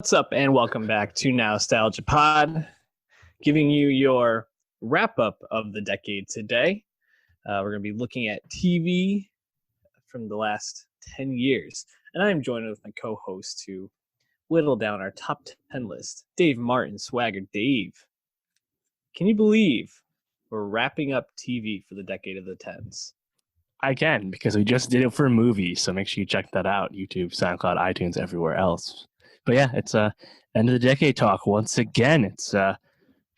What's up, and welcome back to Nowstalgia Pod, giving you your wrap up of the decade today. We're going to be looking at TV from the last 10 years, and I'm joined with my co host to whittle down our top 10 list, Dave Martin, Swagger. Dave, can you believe we're wrapping up TV for the decade of the tens? I can, because we just did it for a movie, so make sure you check that out. YouTube, SoundCloud, iTunes, everywhere else. But yeah, it's end of the decade talk once again. It's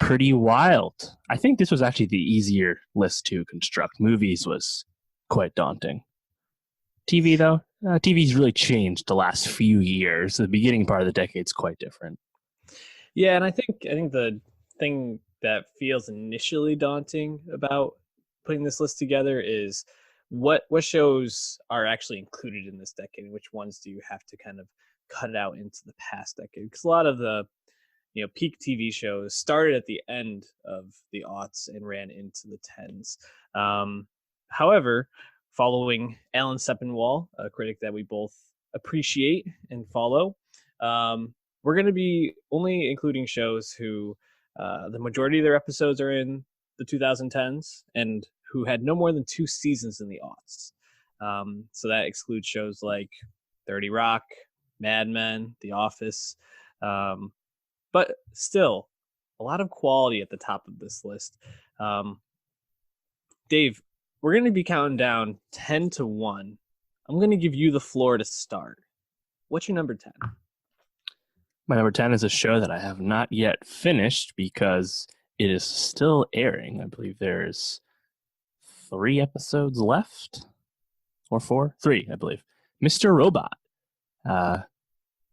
pretty wild. I think this was actually the easier list to construct. Movies was quite daunting. TV though, TV's really changed the last few years. The beginning part of the decade's quite different. Yeah, and I think the thing that feels initially daunting about putting this list together is what shows are actually included in this decade and which ones do you have to kind of cut out into the past decade, because a lot of the peak TV shows started at the end of the aughts and ran into the tens. However, following Alan Sepinwall, a critic that we both appreciate and follow, we're going to be only including shows who the majority of their episodes are in the 2010s and who had no more than 2 seasons in the aughts. So that excludes shows like 30 Rock, Mad Men, The Office. But still, a lot of quality at the top of this list. Dave, we're going to be counting down 10 to 1. I'm going to give you the floor to start. What's your number 10? My number 10 is a show that I have not yet finished because it is still airing. I believe there's 3 episodes left, or 4? 3, I believe. Mr. Robot.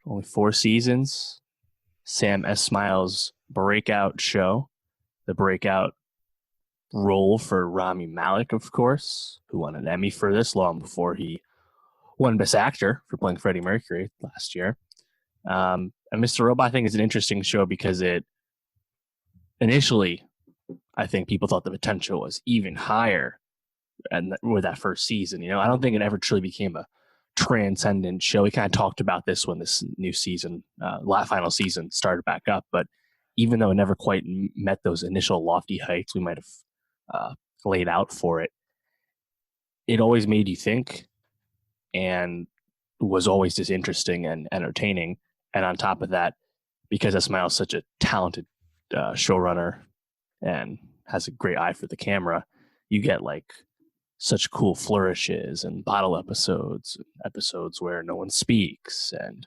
Only 4 seasons. Sam Esmail's breakout show. The breakout role for Rami Malek, of course, who won an Emmy for this long before he won Best Actor for playing Freddie Mercury last year. And Mr. Robot, I think, is an interesting show because it initially, I think people thought the potential was even higher and with that first season. I don't think it ever truly became a transcendent show. We kind of talked about this when this new season, final season, started back up. But even though it never quite met those initial lofty heights we might have laid out for it, it always made you think and was always just interesting and entertaining. And on top of that, because Esmail is such a talented showrunner and has a great eye for the camera, you get like such cool flourishes and bottle episodes where no one speaks, and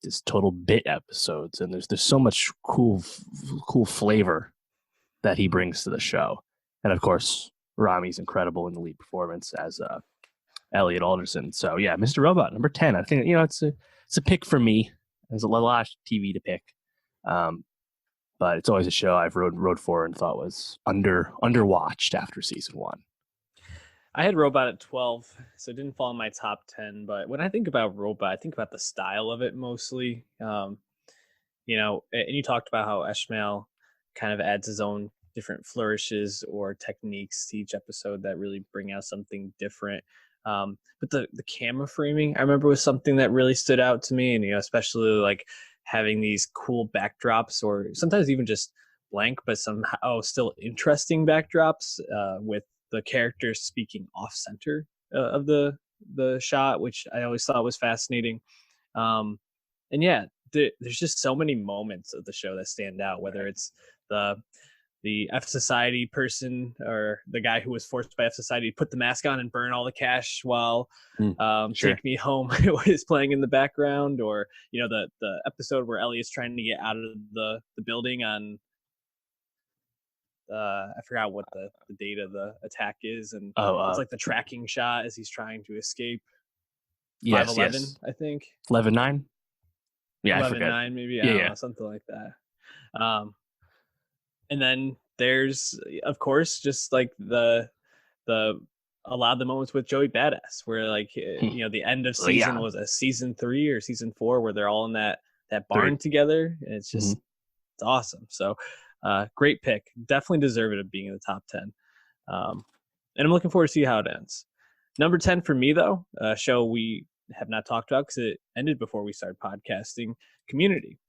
just total bit episodes. And there's so much cool flavor that he brings to the show. And of course, Rami's incredible in the lead performance as Elliot Alderson. So yeah, Mr. Robot, number 10. I think it's a pick for me. There's a lot of TV to pick, but it's always a show I've rode for and thought was underwatched after season 1. I had Robot at 12, so it didn't fall in my top 10. But when I think about Robot, I think about the style of it mostly. And you talked about how Esmail kind of adds his own different flourishes or techniques to each episode that really bring out something different. But the camera framing, I remember, was something that really stood out to me. And, especially like having these cool backdrops, or sometimes even just blank, but somehow still interesting backdrops with the characters speaking off center of the shot, which I always thought was fascinating. And yeah, there's just so many moments of the show that stand out, whether it's the F Society person or the guy who was forced by F Society to put the mask on and burn all the cash while sure. Take Me Home was playing in the background, or the episode where Elliot's trying to get out of the building on I forgot what the date of the attack is, and it's like the tracking shot as he's trying to escape. 5/11, yes. I think 11/9. Yeah, 11/9 maybe. I don't know, something like that. And then there's, of course, just like a lot of the moments with Joey Badass, where like the end of season was a season 3 or season 4, where they're all in that barn together, and it's just it's awesome. So great pick, definitely deserve it of being in the top 10. And I'm looking forward to see how it ends. Number 10 for me, though, a show we have not talked about because it ended before we started podcasting. Community,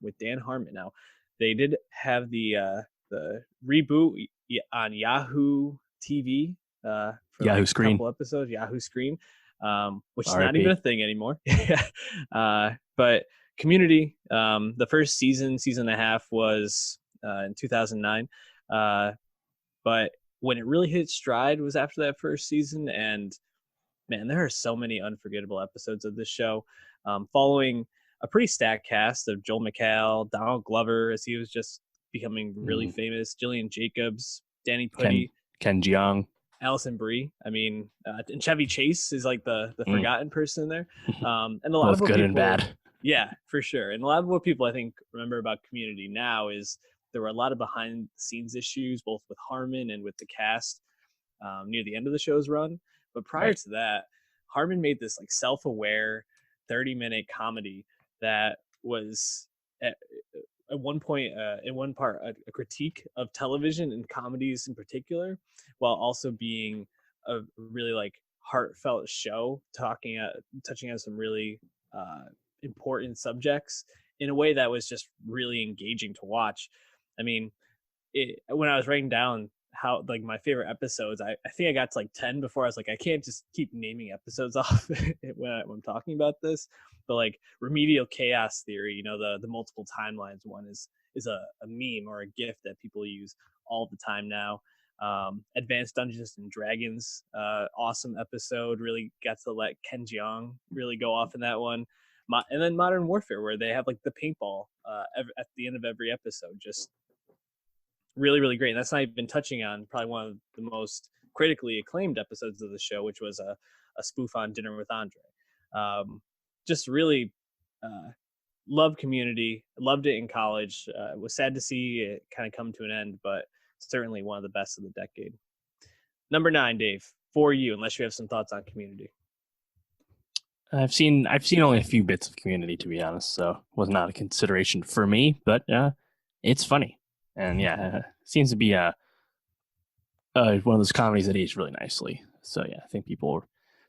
with Dan Harmon. Now, they did have the reboot on Yahoo TV for Yahoo like a Screen. couple episodes, Yahoo Screen, which is not even R.I.P. a thing anymore. But Community, the first season and a half was in 2009. But when it really hit stride was after that first season. And man, there are so many unforgettable episodes of this show, following a pretty stacked cast of Joel McHale, Donald Glover, as he was just becoming really famous, Jillian Jacobs, Danny Ken Putty, Ken Jeong. Allison Brie. I mean, and Chevy Chase is like the forgotten person there. And a lot of Both what good and people, bad. yeah, for sure. And a lot of what people I think remember about Community now is there were a lot of behind the scenes issues, both with Harmon and with the cast, near the end of the show's run. But prior Right. to that, Harmon made this like self-aware 30-minute comedy that was at one point, in one part, a critique of television and comedies in particular, while also being a really like heartfelt show, touching on some really uh, important subjects in a way that was just really engaging to watch. I mean, when I was writing down how like my favorite episodes, I think I got to like 10 before I was like, I can't just keep naming episodes off when I'm talking about this. But like Remedial Chaos Theory, the multiple timelines one is a meme or a gif that people use all the time now. Advanced Dungeons and Dragons, awesome episode. Really got to let Ken Jeong really go off in that one. And then Modern Warfare, where they have like the paintball at the end of every episode, just really, really great. And that's not even touching on probably one of the most critically acclaimed episodes of the show, which was a spoof on Dinner with Andre. Just really loved Community, loved it in college. Was sad to see it kind of come to an end, but certainly one of the best of the decade. Number 9, Dave, for you, unless you have some thoughts on Community. I've seen only a few bits of Community, to be honest, so it was not a consideration for me. But it's funny, and seems to be one of those comedies that aged really nicely. So yeah, I think people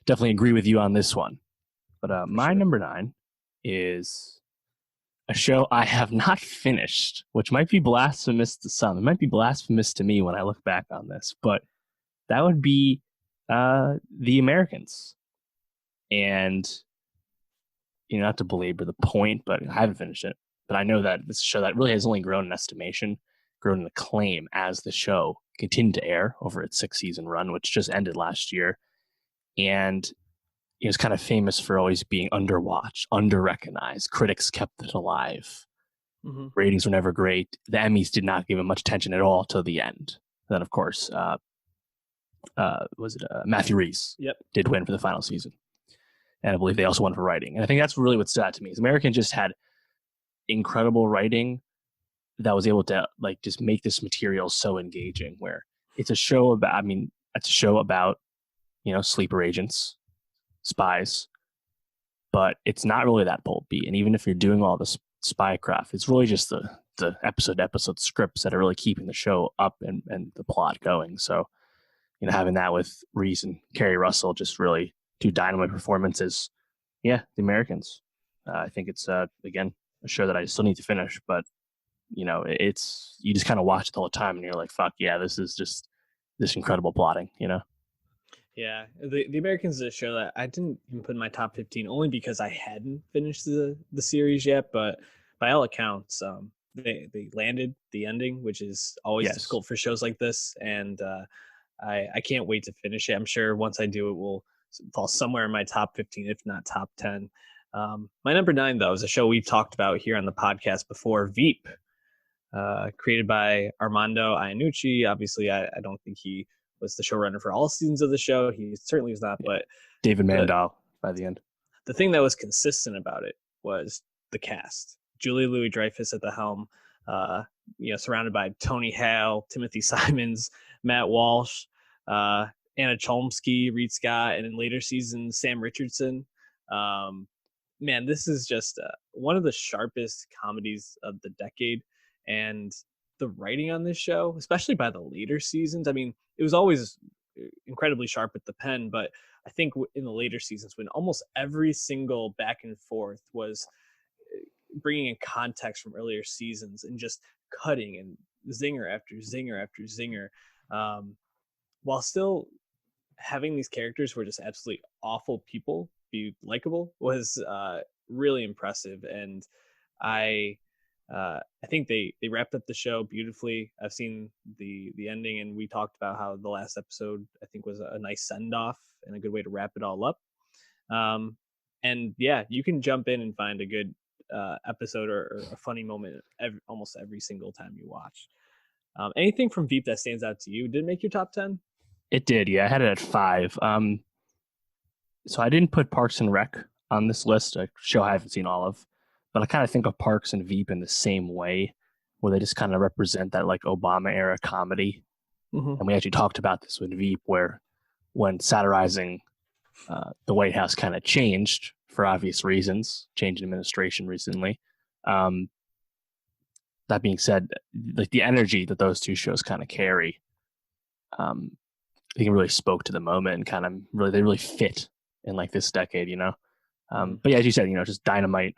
definitely agree with you on this one. But my sure. number 9 is a show I have not finished, which might be blasphemous to some. It might be blasphemous to me when I look back on this, but that would be The Americans. And not to belabor the point, but I haven't finished it. But I know that this show that really has only grown in estimation, grown in acclaim as the show continued to air over its 6-season run, which just ended last year. And it was kind of famous for always being underwatched, under-recognized. Critics kept it alive. Mm-hmm. Ratings were never great. The Emmys did not give it much attention at all till the end. Then, of course, Matthew Rhys did win for the final season. And I believe they also won for writing. And I think that's really what stood out to me. Is American just had incredible writing that was able to like just make this material so engaging, where it's a show about, sleeper agents, spies, but it's not really that pulpy. And even if you're doing all this spy craft, it's really just the episode scripts that are really keeping the show up and the plot going. So, having that with Reese and Kerry Russell just really two dynamite performances. Yeah, The Americans. I think it's again a show that I still need to finish, but it's you just kind of watch it the whole time and you're like, fuck yeah, this is just this incredible plotting. Yeah, the Americans is a show that I didn't even put in my top 15 only because I hadn't finished the series yet. But by all accounts, they landed the ending, which is always difficult for shows like this, and I can't wait to finish it. I'm sure once I do, it will fall somewhere in my top 15, if not top 10. My number 9, though, is a show we've talked about here on the podcast before, Veep, created by Armando Iannucci. Obviously, I don't think he was the showrunner for all seasons of the show. He certainly was not, but David Mandel by the end. The thing that was consistent about it was the cast. Julia Louis-Dreyfus at the helm, surrounded by Tony Hale, Timothy Simons, Matt Walsh, Anna Chlumsky, Reed Scott, and in later seasons, Sam Richardson. Man, this is just one of the sharpest comedies of the decade. And the writing on this show, especially by the later seasons, I mean, it was always incredibly sharp with the pen, but I think in the later seasons when almost every single back and forth was bringing in context from earlier seasons and just cutting and zinger after zinger after zinger, um, while still having these characters who are just absolutely awful people be likable was really impressive. And I I think they wrapped up the show beautifully. I've seen the ending, and we talked about how the last episode I think was a nice send off and a good way to wrap it all up. Um, and yeah, you can jump in and find a good episode or a funny moment almost every single time you watch. Anything from Veep that stands out to you? Did it make your top 10? It did, yeah. I had it at 5. So I didn't put Parks and Rec on this list, a show I haven't seen all of, but I kind of think of Parks and Veep in the same way, where they just kind of represent that like Obama era comedy. Mm-hmm. And we actually talked about this with Veep, where when satirizing the White House kind of changed for obvious reasons, change in administration recently. Um, that being said, like the energy that those two shows kind of carry, um, I think it really spoke to the moment and kind of really they really fit in like this decade, you know. Mm-hmm. But yeah, as you said, you know, just dynamite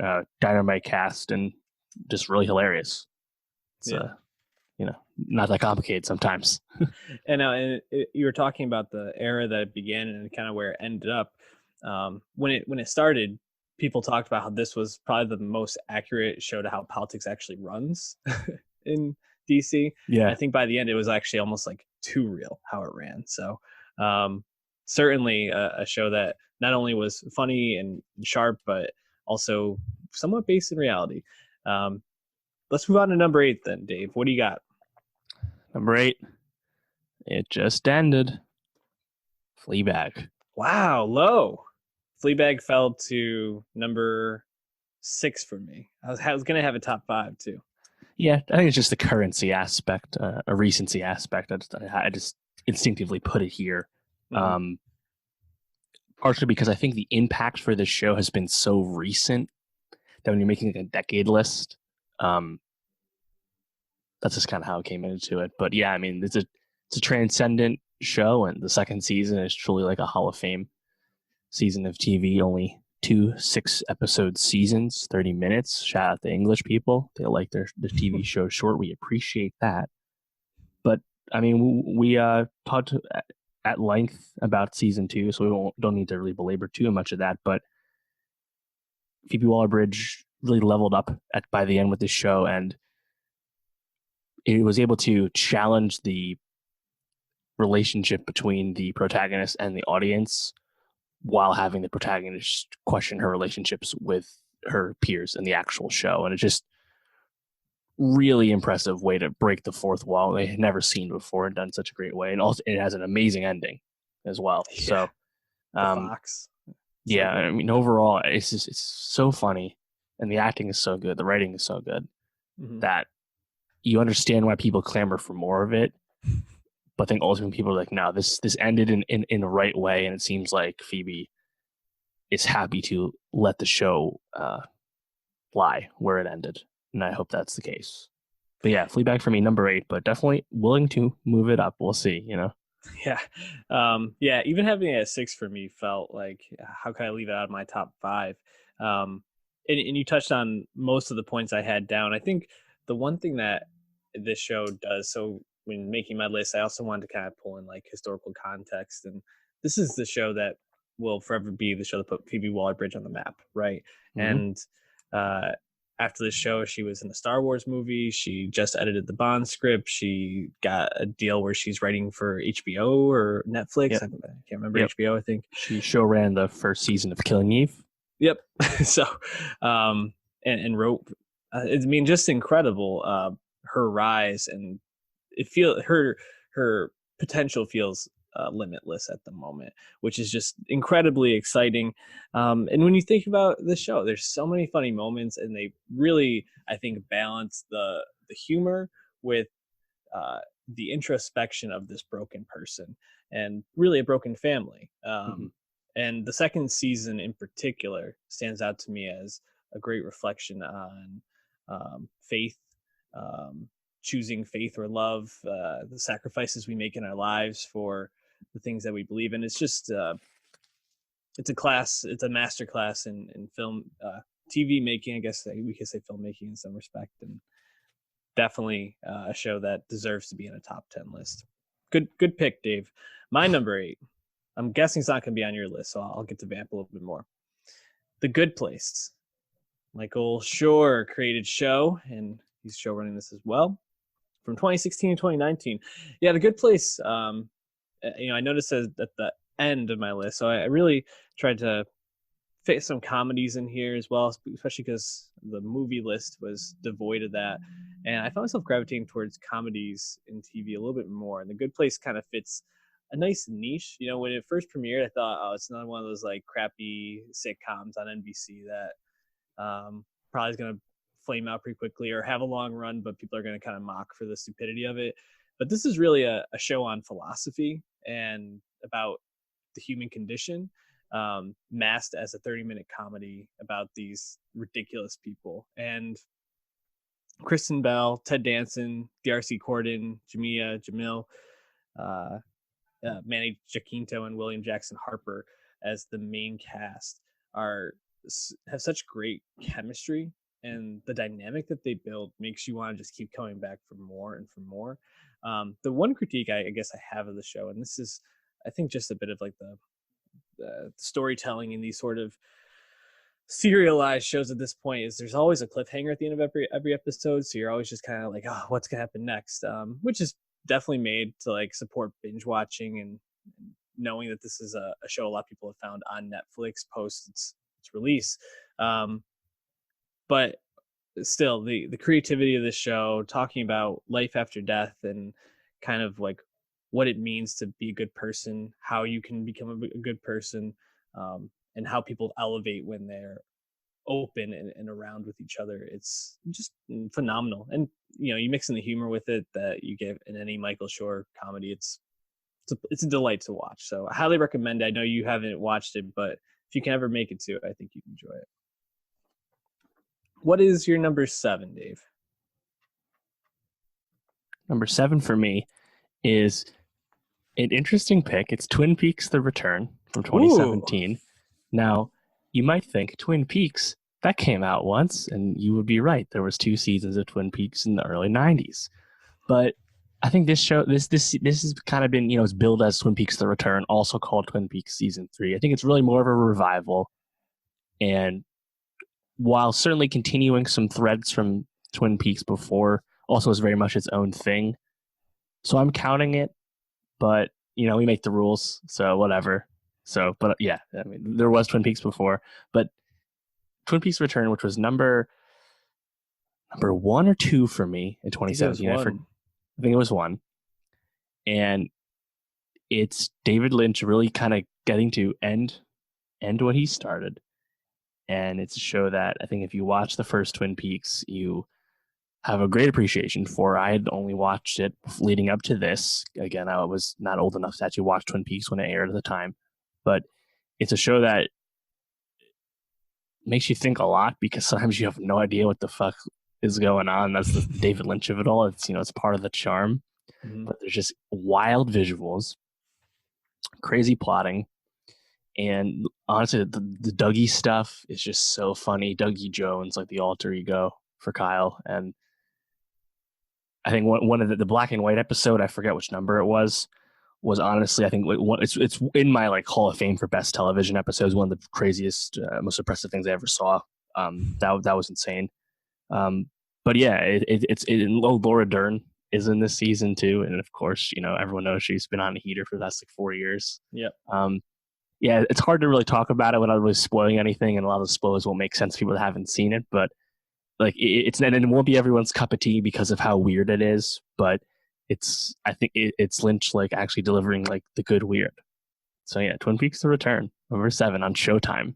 cast and just really hilarious. It's Yeah. you know, not that complicated sometimes. And you were talking about the era that it began and kind of where it ended up. When it started, people talked about how this was probably the most accurate show to how politics actually runs in DC. And I Yeah, think by the end, it was actually almost like too real how it ran. So um, certainly a show that not only was funny and sharp, but also somewhat based in reality. Um, let's move on to number 8 then, Dave. What do you got? number 8. It just ended. Fleabag. Wow, low. Fleabag fell to number 6 for me. I was gonna have a top 5 too. Yeah, I think it's just the currency aspect, a recency aspect. I just instinctively put it here. Mm-hmm. Um, Partially because I think the impact for this show has been so recent that when you're making like a decade list, um, that's just kind of how it came into it. But yeah, I mean, it's a transcendent show, and the second season is truly like a Hall of Fame season of TV. Only 2 6 episode seasons, 30 minutes. Shout out the English people; they like their TV show short. We appreciate that. But I mean, we talked at length about season 2, so don't need to really belabor too much of that. But Phoebe Waller-Bridge really leveled up by the end with this show, and it was able to challenge the relationship between the protagonist and the audience while having the protagonist question her relationships with her peers in the actual show. And it's just really impressive way to break the fourth wall they had never seen before and done such a great way. And also it has an amazing ending as well. Yeah, So the um Fox. yeah, So I mean overall it's so funny and the acting is so good, the writing is so good mm-hmm. that you understand why people clamor for more of it. But I think ultimately people are like, no, this ended in the right way, and it seems like Phoebe is happy to let the show lie where it ended, and I hope that's the case. But yeah, Fleabag for me, number 8, but definitely willing to move it up. We'll see, you know. Yeah. Yeah, even having it at 6 for me felt like how can I leave it out of my top 5? And you touched on most of the points I had down. I think the one thing that this show does, so when making my list, I also wanted to kind of pull in like historical context, and this is the show that will forever be the show that put Phoebe Waller-Bridge on the map, right? Mm-hmm. And uh after the show, she was in the Star Wars movie. She just edited the Bond script. She got a deal where she's writing for HBO or Netflix. Yep. I can't remember. Yep. HBO, I think. She show ran the first season of Killing Eve. Yep. So, and wrote. I mean, just incredible. Her rise and her potential feels limitless at the moment, which is just incredibly exciting. And when you think about the show, there's so many funny moments, and they really, I think, balance the humor with the introspection of this broken person and really a broken family. Mm-hmm. And the second season in particular stands out to me as a great reflection on faith, um, choosing faith or love, the sacrifices we make in our lives for the things that we believe in. It's just it's a class. It's a master class in film, TV making. I guess we could say filmmaking in some respect, and definitely a show that deserves to be in a top 10 list. Good pick, Dave. My number 8. I'm guessing it's not going to be on your list, so I'll get to vamp a little bit more. The Good Place. Michael Schur created show, and he's show running this as well from 2016 to 2019. Yeah, The Good Place. I noticed at the end of my list, so I really tried to fit some comedies in here as well, especially because the movie list was devoid of that. And I found myself gravitating towards comedies in TV a little bit more. And The Good Place kind of fits a nice niche. When it first premiered, I thought, oh, it's another one of those like crappy sitcoms on NBC that probably is going to flame out pretty quickly or have a long run, but people are going to kind of mock for the stupidity of it. But this is really a show on philosophy and about the human condition, masked as a 30-minute comedy about these ridiculous people. And Kristen Bell, Ted Danson, D'Arcy Corden, Jamil, Manny Jacinto, and William Jackson Harper as the main cast have such great chemistry, and the dynamic that they build makes you want to just keep coming back for more and for more. The one critique I guess I have of the show, and this is, I think, just a bit of like the storytelling in these sort of serialized shows at this point, is there's always a cliffhanger at the end of every episode, so you're always just kind of like, oh, what's gonna happen next, which is definitely made to like support binge watching and knowing that this is a show a lot of people have found on Netflix post its release. But still, the creativity of this show, talking about life after death and kind of like what it means to be a good person, how you can become a good person, and how people elevate when they're open and around with each other. It's just phenomenal. And you mix in the humor with it that you get in any Michael Schur comedy. It's a delight to watch. So I highly recommend it. I know you haven't watched it, but if you can ever make it to it, I think you'd enjoy it. What is your number 7, Dave? Number 7 for me is an interesting pick. It's Twin Peaks: The Return from 2017. Ooh. Now, you might think Twin Peaks, that came out once, and you would be right. There was 2 seasons of Twin Peaks in the early 90s. But I think this show, this has kind of been, it's billed as Twin Peaks: The Return, also called Twin Peaks Season 3. I think it's really more of a revival. And while certainly continuing some threads from Twin Peaks before, also is very much its own thing. So I'm counting it, but, we make the rules, so whatever. So, but yeah, I mean, there was Twin Peaks before, but Twin Peaks Return, which was number 1 or 2 for me in 2017. I think it was 1. And it's David Lynch really kind of getting to end what he started. And it's a show that I think if you watch the first Twin Peaks, you have a great appreciation for. I had only watched it leading up to this. Again, I was not old enough to actually watch Twin Peaks when it aired at the time. But it's a show that makes you think a lot, because sometimes you have no idea what the fuck is going on. That's the David Lynch of it all. It's, it's part of the charm. Mm-hmm. But there's just wild visuals, crazy plotting, and honestly, the Dougie stuff is just so funny. Dougie Jones, like the alter ego for Kyle. And I think one of the black and white episode, I forget which number it was honestly, I think it's in my like Hall of Fame for best television episodes. One of the craziest, most impressive things I ever saw. That was insane. But yeah, Laura Dern is in this season too, and of course, everyone knows she's been on a heater for the last like 4 years. Yeah. Yeah, it's hard to really talk about it without really spoiling anything, and a lot of the spoilers won't make sense to people that haven't seen it. But like, and it won't be everyone's cup of tea because of how weird it is. But I think it's Lynch like actually delivering like the good weird. So yeah, Twin Peaks: The Return, number 7 on Showtime.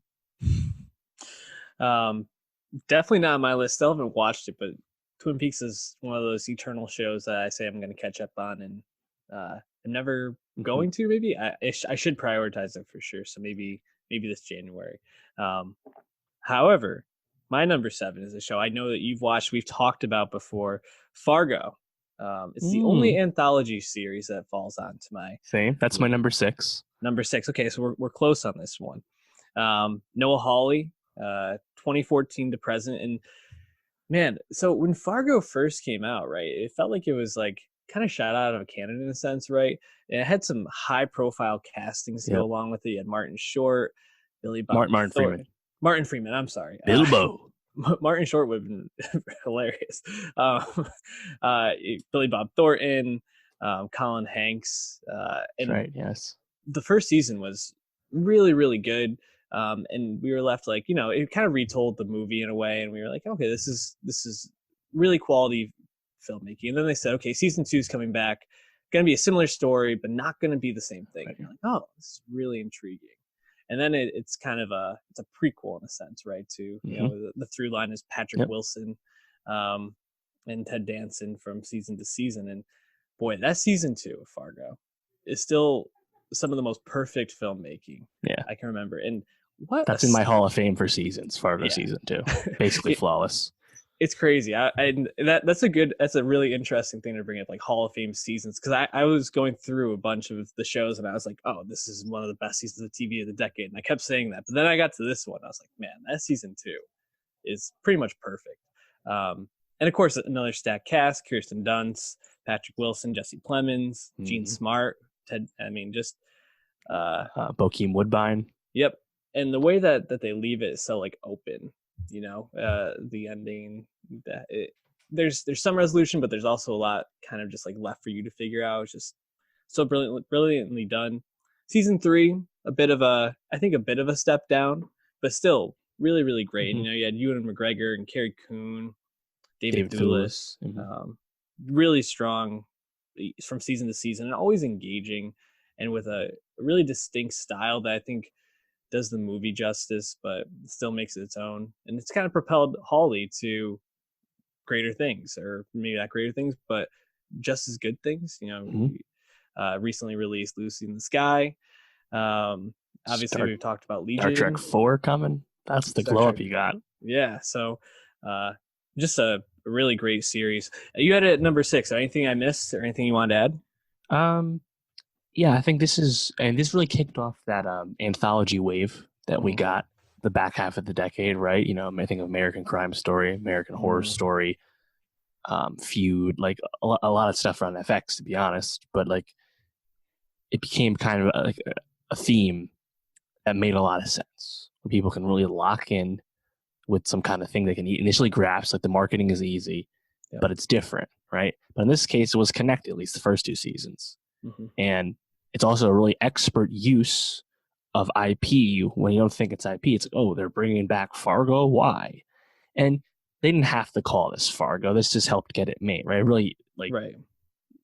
Definitely not on my list. Still haven't watched it, but Twin Peaks is one of those eternal shows that I say I'm going to catch up on, and I'm never going to. Maybe I should prioritize it for sure. So maybe this January. However, my number 7 is a show I know that you've watched. We've talked about before, Fargo. It's the only anthology series that falls onto my same. That's my number 6. Number 6. Okay, so we're close on this one. Noah Hawley, 2014 to present. And man, so when Fargo first came out, right, it felt like it was like kind of shot out of a cannon in a sense, right? And it had some high profile castings to go Yep. along with it. You had Martin Short, Billy Bob Martin Freeman. Martin Freeman, I'm sorry. Bilbo. Martin Short would have been hilarious. Um, uh, Billy Bob Thornton, Colin Hanks, That's and right. Yes. the first season was really, really good. And we were left like, it kind of retold the movie in a way, and we were like, okay, this is really quality filmmaking. And then they said, okay, season 2 is coming back, going to be a similar story, but not going to be the same thing. Right. And you're like, oh, this is really intriguing. And then it's kind of it's a prequel in a sense, right? To the through line is Patrick Wilson, and Ted Danson from season to season, and boy, that season 2 of Fargo is still some of the most perfect filmmaking I can remember. And that's in my Hall of Fame for seasons. Fargo season 2, basically flawless. It's crazy. That's a really interesting thing to bring up, like Hall of Fame seasons, because I was going through a bunch of the shows and I was like, oh, this is one of the best seasons of TV of the decade, and I kept saying that. But then I got to this one, I was like, man, that season 2 is pretty much perfect. And of course, another stacked cast: Kirsten Dunst, Patrick Wilson, Jesse Plemons, Gene Smart, Ted. I mean, just Bokeem Woodbine. Yep. And the way that they leave it is so like open, the ending, there's some resolution, but there's also a lot kind of just like left for you to figure out. It's just so brilliantly done. Season 3, I think a bit of a step down, but still really, really great. Mm-hmm. You had Ewan McGregor and Carrie Coon, David Thewlis, really strong from season to season, and always engaging, and with a really distinct style that I think does the movie justice, but still makes it its own. And it's kind of propelled Hawley to greater things, or maybe not greater things, but just as good things. Recently released Lucy in the Sky. Obviously, we've talked about Legion. Star Trek 4 coming. That's the glow up you got. Yeah. So just a really great series. You had it at number 6. Anything I missed or anything you wanted to add? Yeah, I think this really kicked off that anthology wave that we got the back half of the decade, right? I think of American Crime Story, American Horror Story, Feud, like a lot of stuff around FX, to be honest. But like, it became kind of a theme that made a lot of sense, where people can really lock in with some kind of thing they can initially grasp. Like, the marketing is easy, but it's different, right? But in this case, it was connected, at least the first 2 seasons. And it's also a really expert use of IP. When you don't think it's IP, it's like, oh, they're bringing back Fargo. Why? And they didn't have to call this Fargo. This just helped get it made, right? Really,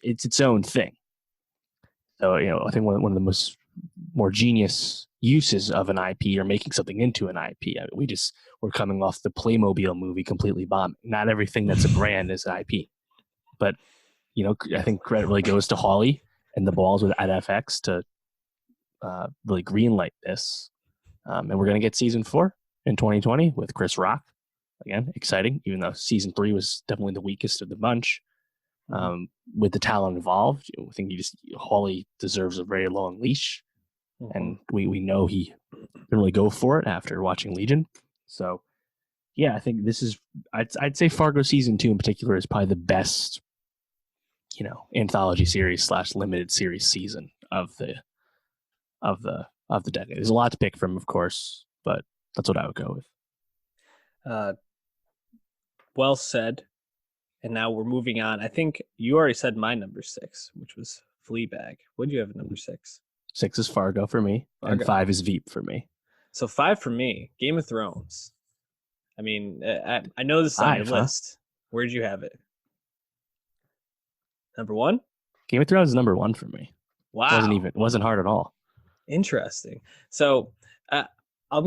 it's its own thing. So, I think one of the more genius uses of an IP, or making something into an IP. I mean, we're coming off the Playmobil movie completely bombing. Not everything that's a brand is an IP, but I think credit really goes to Hawley and the balls at FX to really greenlight this. And we're going to get season 4 in 2020 with Chris Rock. Again, exciting, even though season 3 was definitely the weakest of the bunch. With the talent involved, I think Hawley deserves a very long leash. And we know he can really go for it after watching Legion. So, yeah, I think this is, I'd say Fargo season 2 in particular is probably the best anthology series / limited series season of the decade. There's a lot to pick from, of course, but that's what I would go with. Well said. And now we're moving on. I think you already said my number 6, which was Fleabag. What do you have at number 6? 6 is Fargo for me, and 5 is Veep for me. So 5 for me, Game of Thrones. I mean, I know this is on your list. Where'd you have it? Number 1? Game of Thrones is number 1 for me. Wow. It wasn't hard at all. Interesting. So I'm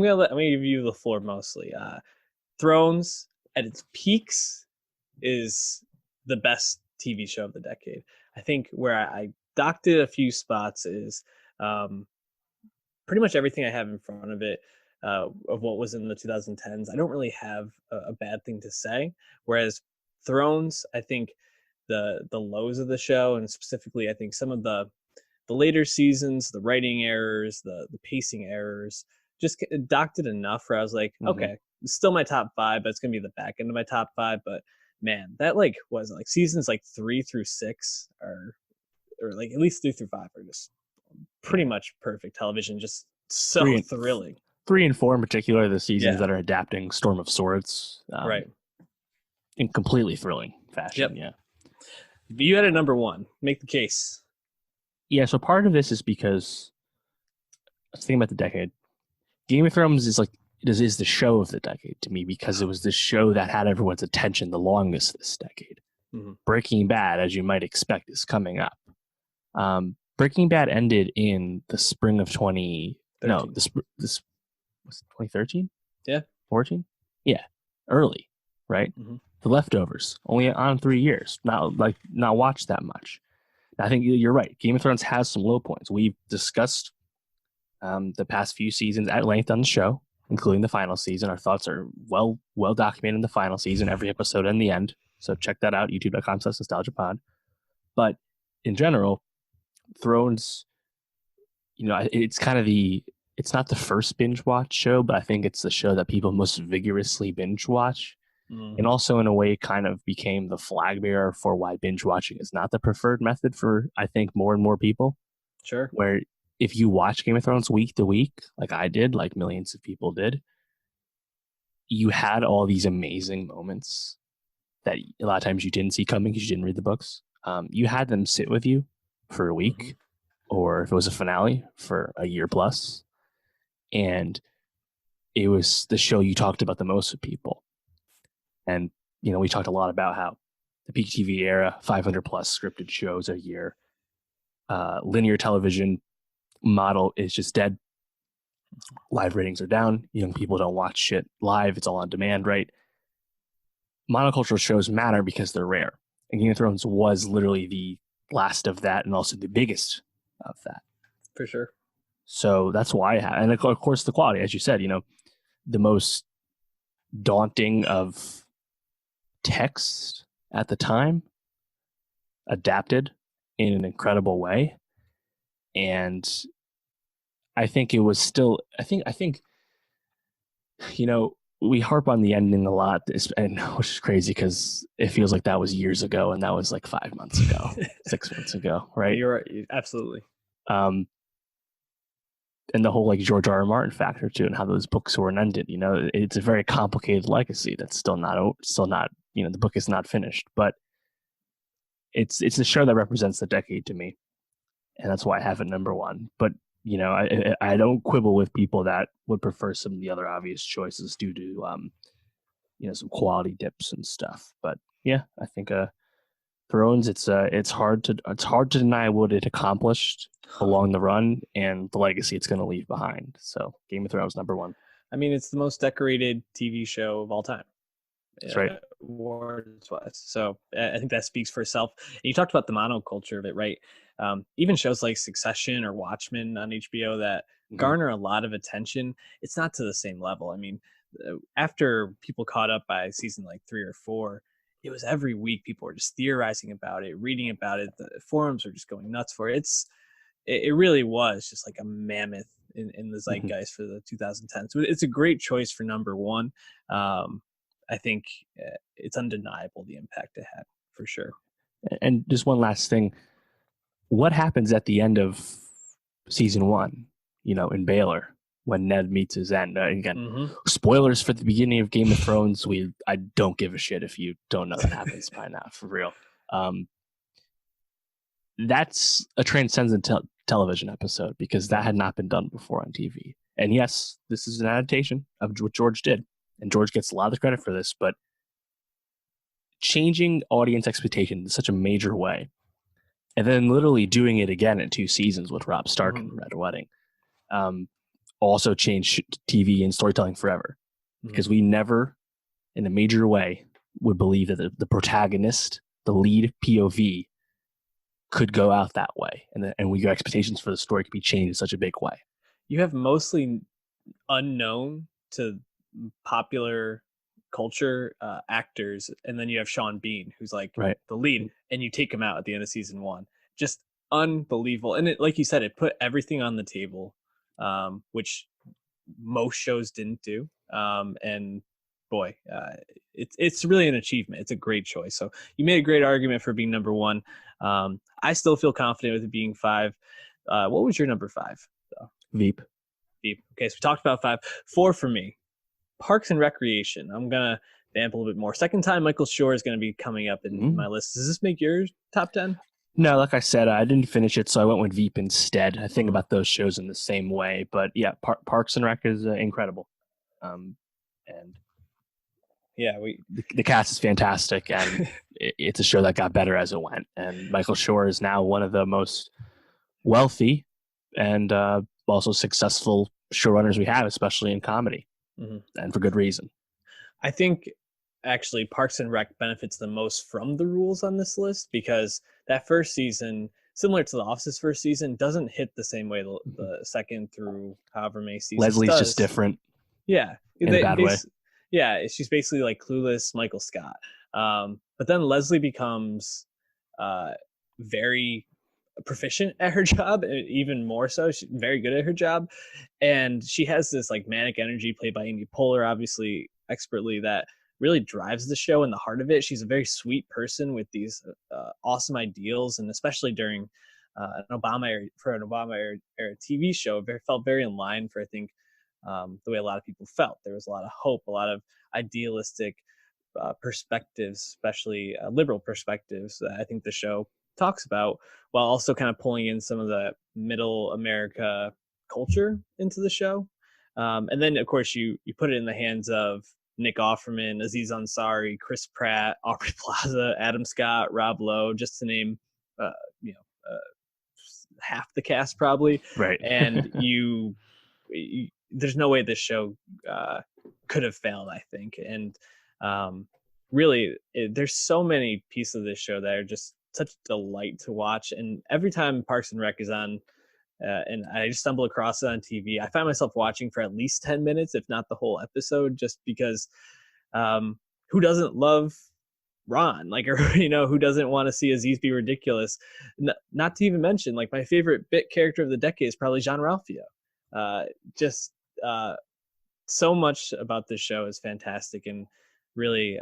gonna give you the floor mostly. Thrones at its peaks is the best TV show of the decade. I think where I docked it a few spots is pretty much everything I have in front of it of what was in the 2010s. I don't really have a bad thing to say. Whereas Thrones, I think the lows of the show, and specifically I think some of the later seasons, the writing errors, the pacing errors, just docked it enough where I was like, Hmm. okay, it's still my top five, but it's gonna be the back end of my top five. But man, that like was like seasons like 3 through 6 are, or like at least 3 through 5 are just pretty Yeah, much perfect television. Just three so and thrilling. 3 and 4 in particular, the seasons Yeah. that are adapting Storm of Swords, Right. in completely thrilling fashion. Yep. Yeah, You had a number one. Make the case. yeah. So part of this is because I was thinking about the decade. Game of Thrones is like is the show of the decade to me because it was the show that had everyone's attention the longest this decade. Mm-hmm. Breaking Bad, as you might expect, is coming up. Breaking Bad ended in the spring of 20. No, 13. this was 2013, Yeah. 14. Yeah, early, right? Mm-hmm. The Leftovers only on 3 years. Not watched that much. I think you're right. Game of Thrones has some low points. We've discussed the past few seasons at length on the show, including the final season. Our thoughts are well documented in the final season, every episode and the end. So check that out, youtube.com/nostalgiapod. But in general, Thrones, it's kind of it's not the first binge watch show, but I think it's the show that people most vigorously binge watch. And Mm-hmm. also, in a way, kind of became the flag bearer for why binge watching is not the preferred method for, I think, more and more people. Sure. Where if you watch Game of Thrones week to week, like I did, like millions of people did, you had all these amazing moments that a lot of times you didn't see coming because you didn't read the books. You had them sit with you for a Mm-hmm. week, or if it was a finale, for a year plus, and it was the show you talked about the most with people. And we talked a lot about how the peak TV era, 500 plus scripted shows a year, linear television model is just dead. Live ratings are down. Young people don't watch shit live. It's all on demand, right? Monocultural shows matter because they're rare. And Game of Thrones was literally the last of that and also the biggest of that. For sure. So that's why and of course the quality, as you said, the most daunting of text at the time adapted in an incredible way. And I think it was still, I think, we harp on the ending a lot, and which is crazy because it feels like that was years ago, and that was like 5 months ago, 6 months ago, right? You're right. Absolutely. Um, and the whole like George R. R. Martin factor too, and how those books were ended. It's a very complicated legacy that's still not, the book is not finished, but it's a show that represents the decade to me, and that's why I have it number one. But I don't quibble with people that would prefer some of the other obvious choices due to some quality dips and stuff. But yeah, I think Thrones, it's hard to deny what it accomplished along the run and the legacy it's going to leave behind. So Game of Thrones number one. I mean, it's the most decorated TV show of all time. That's right. Awards wise. So I think that speaks for itself. And you talked about the monoculture of it, right? Even shows like Succession or Watchmen on HBO that garner a lot of attention, it's not to the same level. I mean, after people caught up by season like 3 or 4, it was every week people were just theorizing about it, reading about it. The forums were just going nuts for it. It really was just like a mammoth in the Mm-hmm. zeitgeist for the 2010s. So it's a great choice for number one. I think it's undeniable the impact it had for sure. And just one last thing, what happens at the end of season one? In Baylor when Ned meets his end. Again, Mm-hmm. spoilers for the beginning of Game of Thrones. I don't give a shit if you don't know that happens by now, for real. That's a transcendent television episode because that had not been done before on TV. And yes, this is an adaptation of what George did, and George gets a lot of the credit for this. But changing audience expectation in such a major way, and then literally doing it again in 2 seasons with Rob Stark and Red Wedding, also changed TV and storytelling forever. Because we never, in a major way, would believe that the protagonist, the lead POV, could go out that way, and your expectations for the story could be changed in such a big way. You have mostly unknown to popular culture actors, and then you have Sean Bean, who's like right. the lead, and you take him out at the end of season one. Just unbelievable, and it, like you said, it put everything on the table, which most shows didn't do. And boy, it's really an achievement. It's a great choice. So you made a great argument for being number one. I still feel confident with it being 5. What was your number 5? Veep. Veep. Okay, so we talked about 5. 4 for me, Parks and Recreation. I'm gonna vamp a little bit more. Second time Michael Schur is going to be coming up in my list. Does this make your top 10? No, like I said, I didn't finish it, so I went with Veep instead. I think about those shows in the same way, but yeah, Parks and Rec is incredible, and yeah, the cast is fantastic, and it's a show that got better as it went. And Michael Schur is now one of the most wealthy and also successful showrunners we have, especially in comedy, and for good reason. I think actually Parks and Rec benefits the most from the rules on this list, because that first season, similar to The Office's first season, doesn't hit the same way the second through however many seasons Leslie's does. just different. Yeah. In a bad way. Yeah, she's basically like clueless Michael Scott. But then Leslie becomes very proficient at her job, even more so. She's very good at her job. And she has this like manic energy played by Amy Poehler, obviously expertly, that really drives the show in the heart of it. She's a very sweet person with these awesome ideals, and especially during an Obama era TV show, felt very in line for, I think, the way a lot of people felt. There was a lot of hope, a lot of idealistic perspectives, especially liberal perspectives, that I think the show talks about, while also kind of pulling in some of the middle America culture into the show. And then, of course, you put it in the hands of Nick Offerman, Aziz Ansari, Chris Pratt, Aubrey Plaza, Adam Scott, Rob Lowe, just to name, half the cast probably. Right. And there's no way this show could have failed, I think. And really, there's so many pieces of this show that are just such a delight to watch. And every time Parks and Rec is on, and I just stumble across it on TV, I find myself watching for at least 10 minutes, if not the whole episode, just because who doesn't love Ron? Like, or, who doesn't want to see Aziz be ridiculous? Not to even mention, like, my favorite bit character of the decade is probably Jean-Ralphio. So much about this show is fantastic. And really,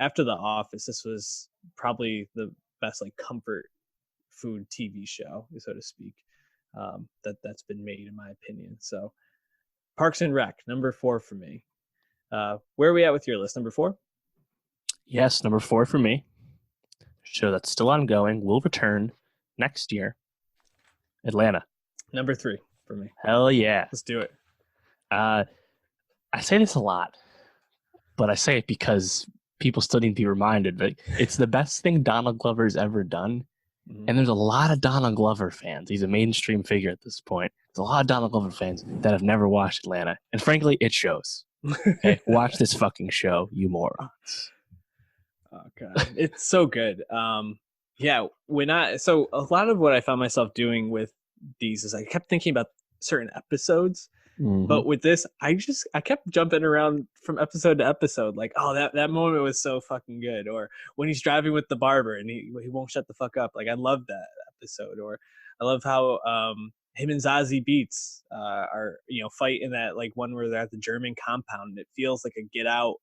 after The Office, this was probably the best, like, comfort food TV show, so to speak, that's been made, in my opinion. So Parks and Rec, number 4 for me. Where are we at with your list? Number 4? Yes, number 4 for me. Show that's still ongoing, will return next year. Atlanta. Number 3 for me. Hell yeah. Let's do it. I say this a lot, but I say it because people still need to be reminded that it's the best thing Donald Glover's ever done. And there's a lot of Donald Glover fans. He's a mainstream figure at this point. There's a lot of Donald Glover fans that have never watched Atlanta. And frankly, it shows. Okay? Watch this fucking show, you morons. Oh, God. It's so good. So a lot of what I found myself doing with these is I kept thinking about certain episodes. But with this, I kept jumping around from episode to episode, like, oh, that moment was so fucking good. Or when he's driving with the barber and he won't shut the fuck up. Like, I love that episode. Or I love how him and Zazie Beetz are fight in that, like, one where they're at the German compound. It feels like a Get Out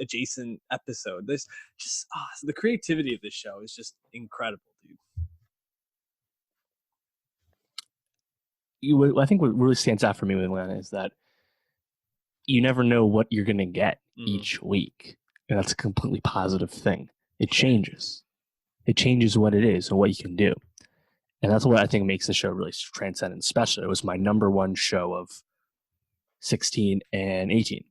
adjacent episode. This just the creativity of this show is just incredible, dude. I think what really stands out for me with Atlanta is that you never know what you're going to get each week. And that's a completely positive thing. It changes. It changes what it is and what you can do. And that's what I think makes the show really transcendent special. It was my number 1 show of 16 and 18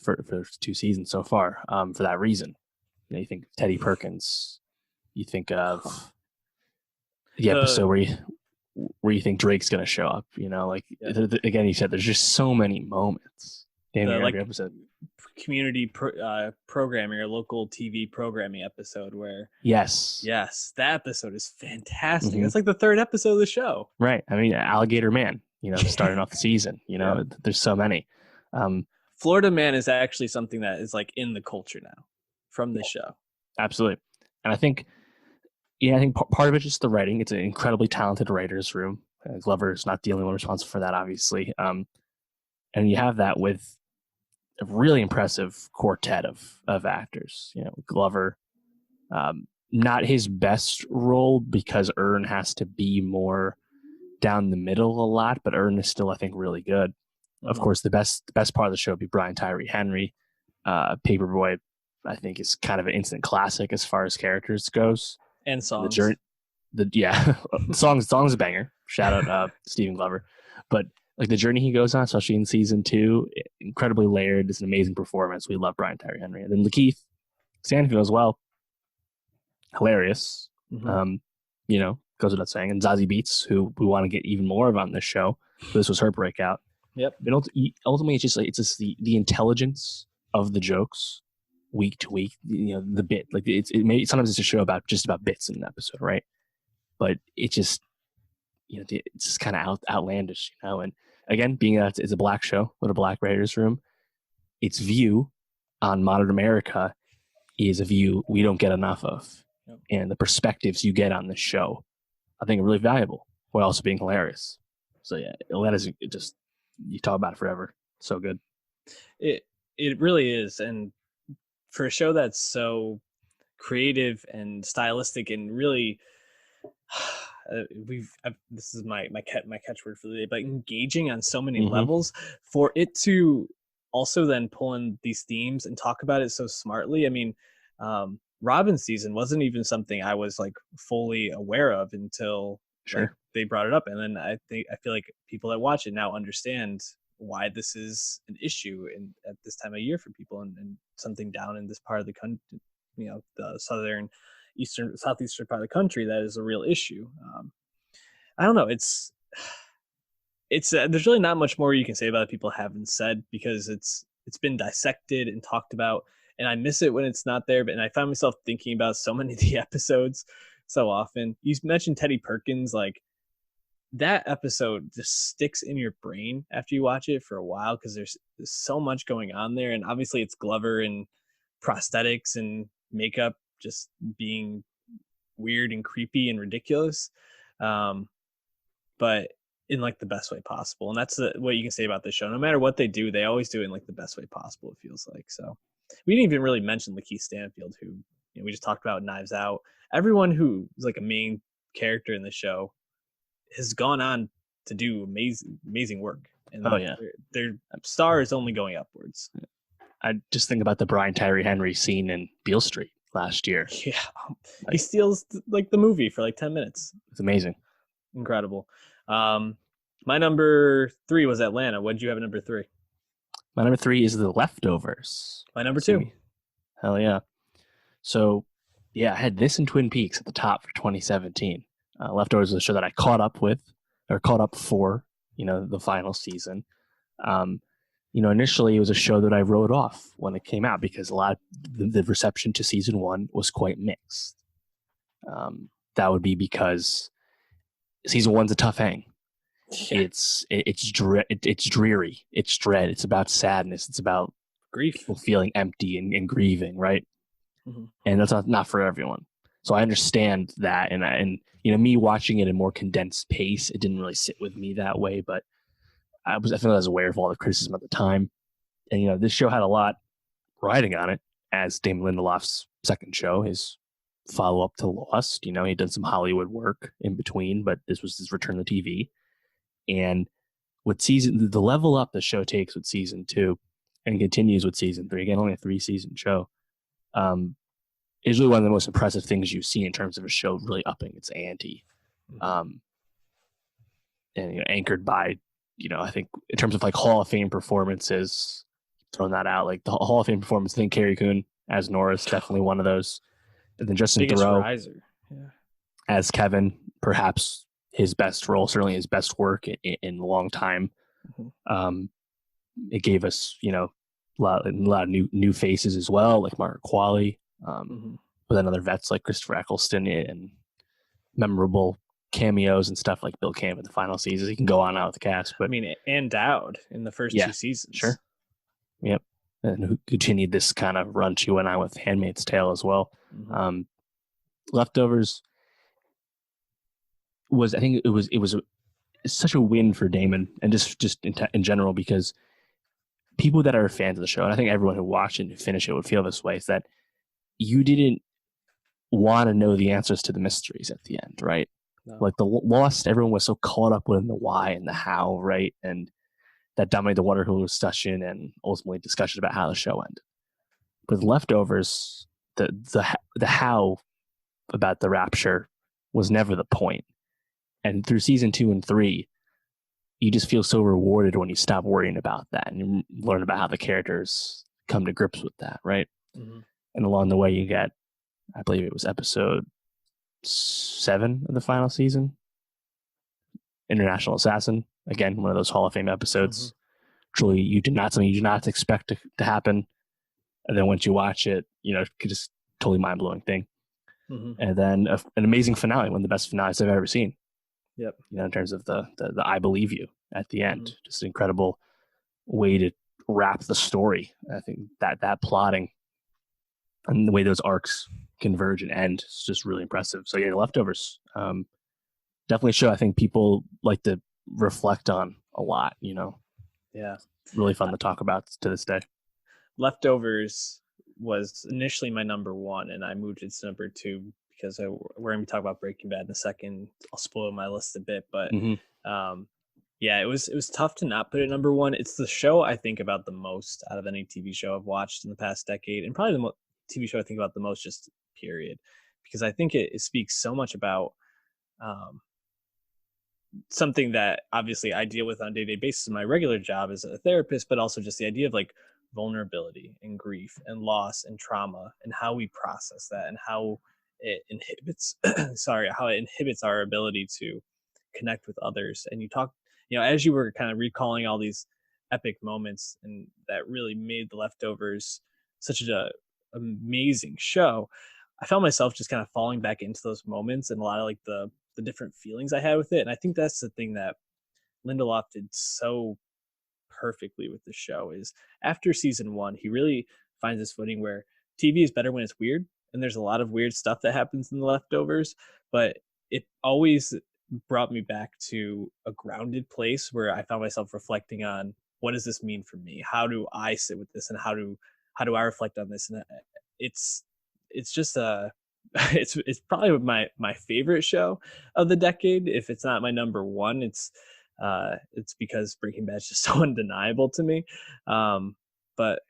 for 2 seasons so far, for that reason. You think of Teddy Perkins. You think of the episode where you think Drake's going to show up, again, you said there's just so many moments in every episode. Community programming or local TV programming episode where yes, that episode is fantastic. It's like the 3rd episode of the show, right? I mean, Alligator Man, starting off the season, there's so many. Florida Man is actually something that is like in the culture now from this show. Absolutely. And I think part of it's just the writing. It's an incredibly talented writer's room. Glover is not the only one responsible for that, obviously. And you have that with a really impressive quartet of actors. Glover, not his best role because Earn has to be more down the middle a lot, but Earn is still, I think, really good. Of course, the best part of the show would be Brian Tyree Henry. Paperboy, I think, is kind of an instant classic as far as characters goes. And songs. Song's a banger. Shout out Stephen Glover. But like the journey he goes on, especially in season 2, incredibly layered. It's an amazing performance. We love Brian Tyree Henry. And then Lakeith Stanfield as well. Hilarious. Goes without saying. And Zazie Beetz, who we want to get even more of on this show. This was her breakout. Yep. But ultimately, it's just the intelligence of the jokes week to week. The bit, like sometimes it's a show about bits in an episode, right? But it just it's just kind of outlandish, And again, being that it's a black show with a black writers' room, its view on modern America is a view we don't get enough of, and the perspectives you get on this show, I think, are really valuable while also being hilarious. So yeah, Atlanta's just, you talk about it forever. So good. It really is, and for a show that's so creative and stylistic and really, this is my catchword for the day, but engaging on so many levels, for it to also then pull in these themes and talk about it so smartly. I mean, Robin's season wasn't even something I was like fully aware of until they brought it up, and then I feel like people that watch it now understand why this is an issue at this time of year for people, and something down in this part of the country, the southeastern part of the country, that is a real issue. I don't know. It's there's really not much more you can say about it people haven't said, because it's been dissected and talked about, and I miss it when it's not there. And I find myself thinking about so many of the episodes so often. You mentioned Teddy Perkins, like that episode just sticks in your brain after you watch it for a while, because there's so much going on there. And obviously it's Glover and prosthetics and makeup just being weird and creepy and ridiculous, but in like the best way possible. And that's what you can say about this show. No matter what they do, they always do it in like the best way possible, it feels like. So we didn't even really mention Lakeith Stanfield, who we just talked about Knives Out. Everyone who is like a main character in the show has gone on to do amazing work. And their star is only going upwards. I just think about the Brian Tyree Henry scene in Beale Street last year. Yeah, he steals like the movie for like 10 minutes. It's amazing. Incredible. My number 3 was Atlanta. What did you have at number 3? My number 3 is The Leftovers. My number 2. Hell yeah. So yeah, I had this in Twin Peaks at the top for 2017. Leftovers was a show that I caught up for, the final season. Initially it was a show that I wrote off when it came out, because a lot of the reception to season 1 was quite mixed. That would be because season 1's a tough hang. Yeah. It's dreary. It's dread. It's about sadness. It's about grief, people feeling empty and grieving, right? And that's not for everyone. So I understand that, and me watching it in more condensed pace, it didn't really sit with me that way. But I feel I was aware of all the criticism at the time, and this show had a lot riding on it, as Damon Lindelof's second show, his follow up to Lost. He'd done some Hollywood work in between, but this was his return to TV. And with the level up the show takes with season 2 and continues with season 3, again, only a 3-season show, is really one of the most impressive things you see in terms of a show really upping its ante. And anchored by, I think in terms of like Hall of Fame performances, throwing that out, like the Hall of Fame performance, I think Carrie Coon as Norris, definitely one of those. And then Justin Theroux as Kevin, perhaps his best role, certainly his best work in a long time. It gave us, a lot of new faces as well, like Margaret Qualley, but then other vets like Christopher Eccleston, and memorable cameos and stuff like Bill Camp in the final season. He can go on out with the cast, but and Dowd in the first 2 seasons. Sure. Yep. And who continued this kind of run she went on with Handmaid's Tale as well. Leftovers was, I think it was such a win for Damon, and just in general, because people that are fans of the show, and I think everyone who watched it and finished it would feel this way, is that you didn't want to know the answers to the mysteries at the end, right? No. Like the Lost, everyone was so caught up in the why and the how, right? And that dominated the water cooler discussion and ultimately discussion about how the show ended. With Leftovers, the how about the rapture was never the point. And through season 2 and 3, you just feel so rewarded when you stop worrying about that and you learn about how the characters come to grips with that, right? Mm-hmm. And along the way, you get, I believe it was episode 7 of the final season, International Assassin. Again, one of those Hall of Fame episodes. Mm-hmm. Truly, something you do not expect to happen. And then once you watch it, just totally mind blowing thing. Mm-hmm. And then an amazing finale, one of the best finales I've ever seen. Yep. In terms of the I believe you at the end, Mm-hmm. just an incredible way to wrap the story. I think that plotting and the way those arcs converge and end is just really impressive. So yeah, Leftovers, definitely a show I think people like to reflect on a lot. Yeah. Really fun to talk about to this day. Leftovers was initially my number one, and I moved it to number two because we're going to be talking about Breaking Bad in a second. I'll spoil my list a bit, but yeah, it was tough to not put it number one. It's the show I think about the most out of any TV show I've watched in the past decade, and probably the TV show I think about the most, just period, because I think it speaks so much about um, something that obviously I deal with on a day-to-day basis in my regular job as a therapist, but also just the idea of like vulnerability and grief and loss and trauma and how we process that and how it inhibits how it inhibits our ability to connect with others. And you talk, as you were kind of recalling all these epic moments and that really made The Leftovers such a amazing show, I found myself just kind of falling back into those moments and a lot of like the different feelings I had with it. And I think that's the thing that Lindelof did so perfectly with the show is after season one, he really finds this footing where TV is better when it's weird. And there's a lot of weird stuff that happens in The Leftovers, but it always brought me back to a grounded place where I found myself reflecting on what does this mean for me? How do I sit with this, and how do I reflect on this? And it's just it's probably my favorite show of the decade. If it's not my number one, it's because Breaking Bad is just so undeniable to me. But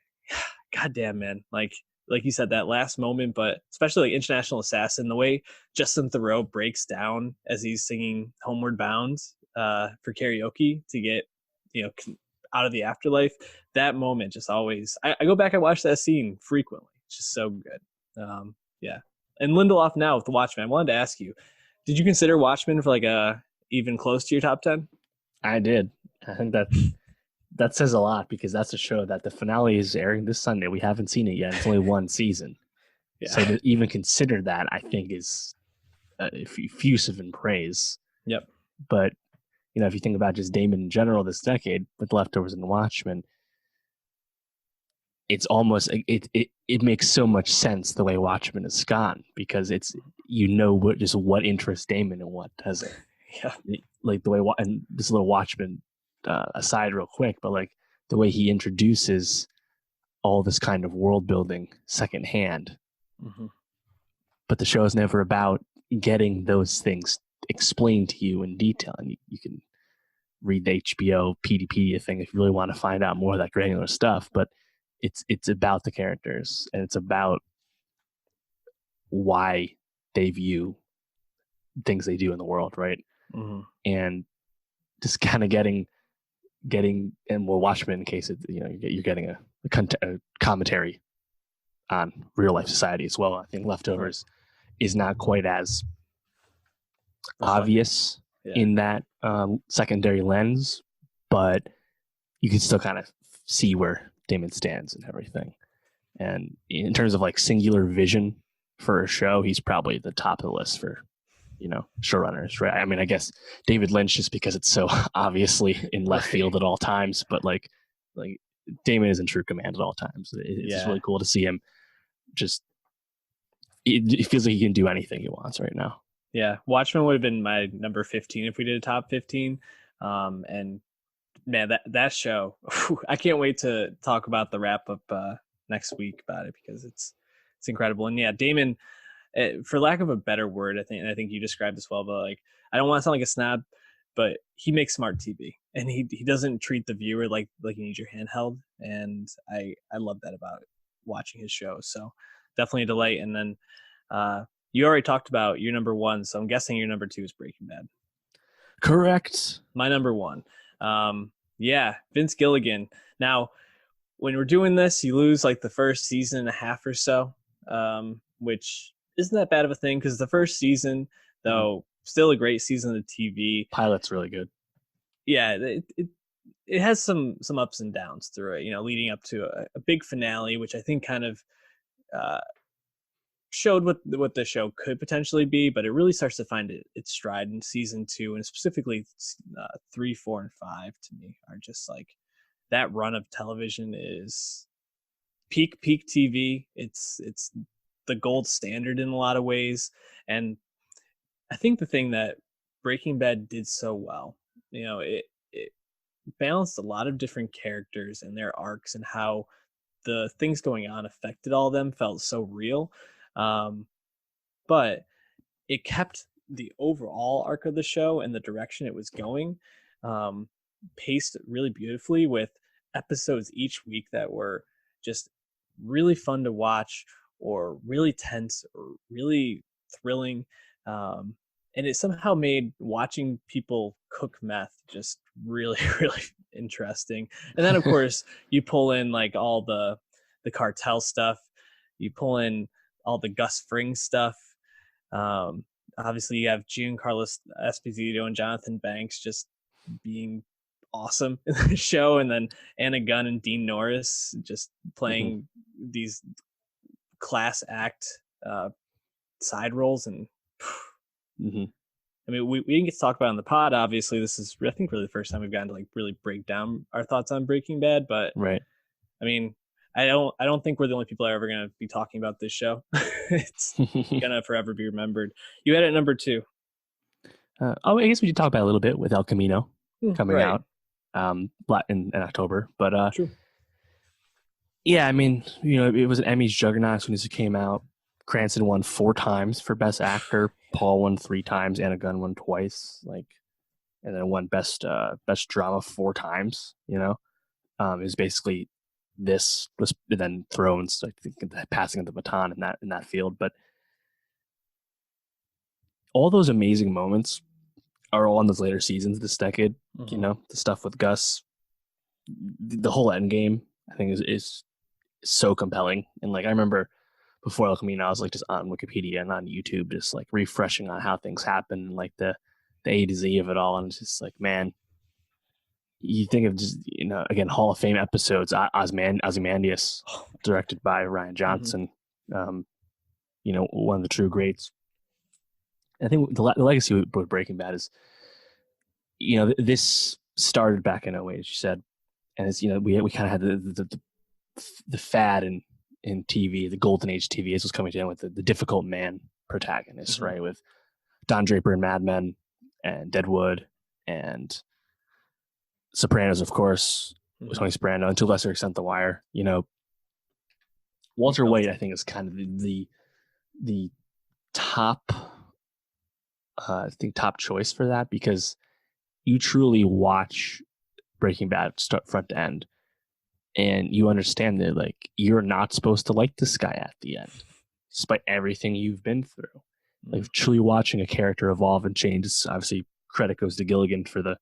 goddamn, man, like you said, that last moment, but especially like International Assassin, the way Justin Theroux breaks down as he's singing Homeward Bound for karaoke to get out of the afterlife. That moment just always, I go back and watch that scene frequently. It's just so good. Yeah. And Lindelof now with The Watchmen. I wanted to ask you, did you consider Watchmen for like a even close to your top 10? I did. I think that says a lot because that's a show that the finale is airing this Sunday. We haven't seen it yet. It's only one season. Yeah. So to even consider that, I think is effusive in praise. Yep. But, if you think about just Damon in general this decade with Leftovers and Watchmen, it's almost, it makes so much sense the way Watchmen has gone because it's, what interests Damon and what doesn't. Yeah. Like the way, and this little Watchmen aside real quick, but like the way he introduces all this kind of world building secondhand. Mm-hmm. But the show is never about getting those things explained to you in detail. And you can read the HBO PDP thing if you really want to find out more of that granular stuff. But it's about the characters and it's about why they view things they do in the world, right? Mm-hmm. And just kind of getting and we'll Watchmen in case you're getting a commentary on real life society as well. I think Leftovers is not quite as obvious in that secondary lens, but you can still kind of see where Damon stands and everything. And in terms of like singular vision for a show, he's probably at the top of the list for showrunners, right? I mean, I guess David Lynch just because it's so obviously in left field at all times, but like Damon is in true command at all times. It's just really cool to see him. Just it feels like he can do anything he wants right now. Yeah, Watchmen would have been my number 15 if we did a top 15. And Man, that show, I can't wait to talk about the wrap up next week about it because it's incredible. And yeah, Damon, for lack of a better word, I think you described this well, but like I don't want to sound like a snob, but he makes smart TV, and he doesn't treat the viewer like you need your handheld, and I love that about watching his show. So definitely a delight. And then you already talked about your number one, so I'm guessing your number two is Breaking Bad. Correct. My number one, yeah, Vince Gilligan. Now when we're doing this, you lose like the first season and a half or so, which isn't that bad of a thing because the first season, though, still a great season of TV. Pilot's really good. Yeah, it has some ups and downs through it, leading up to a big finale, which I think kind of uh, showed what the show could potentially be, but it really starts to find its stride in season two, and specifically 3, 4, and 5 to me are just like that run of television is peak TV. It's the gold standard in a lot of ways, and I think the thing that Breaking Bad did so well, it balanced a lot of different characters and their arcs and how the things going on affected all of them felt so real. Um, but it kept the overall arc of the show and the direction it was going um, paced really beautifully with episodes each week that were just really fun to watch or really tense or really thrilling. Um, and it somehow made watching people cook meth just really, really interesting. And then, of course, you pull in like all the cartel stuff, you pull in all the Gus Fring stuff. Um, Obviously, you have Giancarlo Esposito and Jonathan Banks just being awesome in the show, and then Anna Gunn and Dean Norris just playing these class act uh, side roles. And I mean, we didn't get to talk about it on the pod. Obviously, this is I think really the first time we've gotten to like really break down our thoughts on Breaking Bad. But Right. I mean, I don't think we're the only people that are ever going to be talking about this show. It's gonna forever be remembered. You had it at number two. I guess we should talk about it a little bit with El Camino coming Right. out in October. But True. yeah, I mean, it was an Emmys juggernaut as soon as it came out. Cranston won 4 times for Best Actor. Paul won 3 times. Anna Gunn won twice. And then won Best Drama 4 times. It was basically this was then Thrones. I think the passing of the baton in that field, but all those amazing moments are all in those later seasons this decade. The stuff with Gus, the whole end game, I think is so compelling. And like I remember before El Camino, I was like just on Wikipedia and on YouTube, just like refreshing on how things happen and like the A to Z of it all. And it's just like, man, you think of just again Hall of Fame episodes, Ozymandias, directed by Ryan Johnson, one of the true greats. I think the legacy with Breaking Bad is, this started back in 08, as you said, and it's we kind of had the fad in TV, the golden age TV. This was coming down with the difficult man protagonist, right? With Don Draper and Mad Men, and Deadwood, and Sopranos, of course, Tony Soprano, and to a lesser extent, The Wire. Walter White, I think, is kind of the top. I think top choice for that, because you truly watch Breaking Bad start front to end, and you understand that like you're not supposed to like this guy at the end, despite everything you've been through. Like truly watching a character evolve and change. Obviously, credit goes to Gilligan for the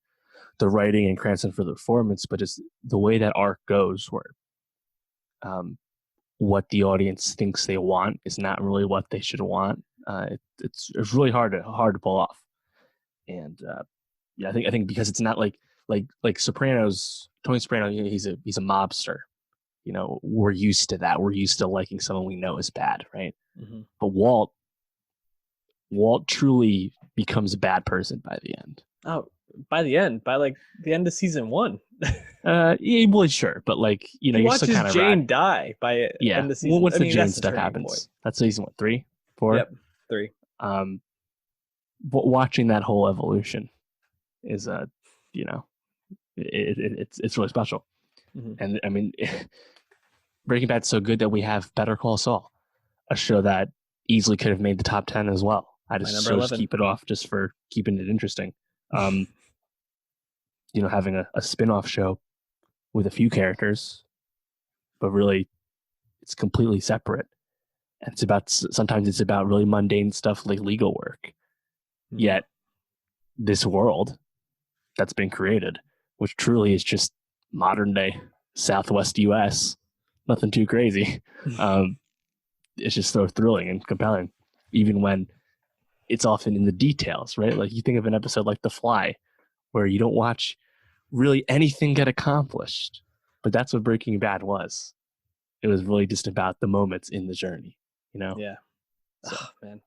writing and Cranston for the performance, but it's the way that arc goes, where what the audience thinks they want is not really what they should want. It's really hard to pull off, and I think because it's not like Sopranos. Tony Soprano, he's a mobster. We're used to that. We're used to liking someone we know is bad, right? But Walt truly becomes a bad person by the end. Oh, by like the end of season 1. Yeah, well, sure, but like he you're watches still kind of Jane die by end of season. Well, once the Jane stuff happens, point. That's season 3, 4. Yep, 3. But watching that whole evolution is it's really special. Mm-hmm. And I mean, Breaking Bad's so good that we have Better Call Saul, a show that easily could have made the top 10 as well. I My just number chose to 11. keep it off just for keeping it interesting. Having a spin-off show with a few characters, but really it's completely separate. And sometimes it's about really mundane stuff like legal work. Mm-hmm. Yet this world that's been created, which truly is just modern day Southwest US, nothing too crazy. It's just so thrilling and compelling, even when it's often in the details, right? Like you think of an episode like The Fly, where you don't watch really anything get accomplished, but that's what Breaking Bad was. It was really just about the moments in the journey, Yeah. So, oh man,